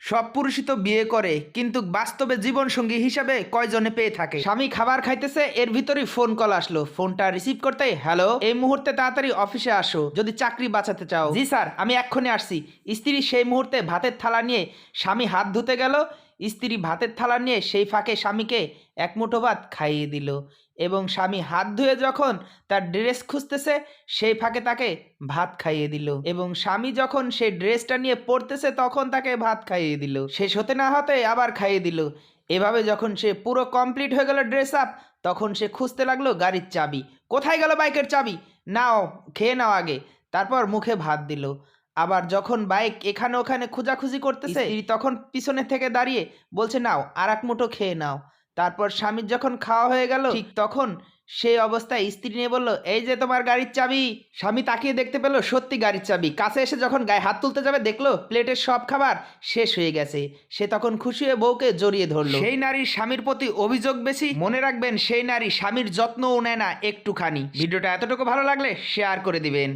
সব পুরুষই তো বিয়ে করে, কিন্তু বাস্তবে জীবন সঙ্গী হিসাবে কয়জনে পেয়ে থাকে? স্বামী খাবার খাইতেছে, এর ভিতরেই ফোন কল আসলো। ফোনটা রিসিভ করতে, হ্যালো, এই মুহূর্তে তাড়াতাড়ি অফিসে আসো যদি চাকরি বাঁচাতে চাও। জি স্যার, আমি এক্ষুনি আসছি। স্ত্রী সেই মুহূর্তে ভাতের থালা নিয়ে স্বামী হাত ধুতে গেল। স্ত্রী ভাতের থালা নিয়ে সেই ফাঁকে স্বামীকে এক মুঠো ভাত খাইয়ে দিল, এবং স্বামী হাত ধুয়ে যখন তার ড্রেস খুঁজতেছে, সেই ফাঁকে তাকে ভাত খাইয়ে দিল, এবং স্বামী যখন সেই ড্রেসটা নিয়ে পড়তেছে তখন তাকে ভাত খাইয়ে দিল। শেষ হতে না হতে আবার খাইয়ে দিল। এভাবে যখন সে পুরো কমপ্লিট হয়ে গেল ড্রেস আপ, তখন সে খুঁজতে লাগলো গাড়ির চাবি। কোথায় গেল বাইকের চাবি? নাও, খেয়ে নাও আগে। তারপর মুখে ভাত দিল। আবার যখন বাইক এখানে ওখানে খোঁজাখুঁজি করতেছে, স্ত্রী তখন পিছনে থেকে দাঁড়িয়ে বলছে, নাও আর এক মুঠো খেয়ে নাও। তারপর স্বামীর যখন খাওয়া হয়ে গেল, ঠিক তখন সেই অবস্থায় স্ত্রী নিয়ে বলল, এই যে তোমার গাড়ির চাবি। স্বামী তাকিয়ে দেখতে পেল সত্যি গাড়ির চাবি। কাছে এসে যখন গায়ে হাত তুলতে যাবে, দেখলো প্লেটের সব খাবার শেষ হয়ে গেছে। সে তখন খুশি হয়ে বউকে জড়িয়ে ধরলো। সেই নারীর স্বামীর প্রতি অভিযোগ বেশি, মনে রাখবেন সেই নারী স্বামীর যত্নও নেয় না একটুখানি। ভিডিওটা এতটুকু ভালো লাগলে শেয়ার করে দিবেন।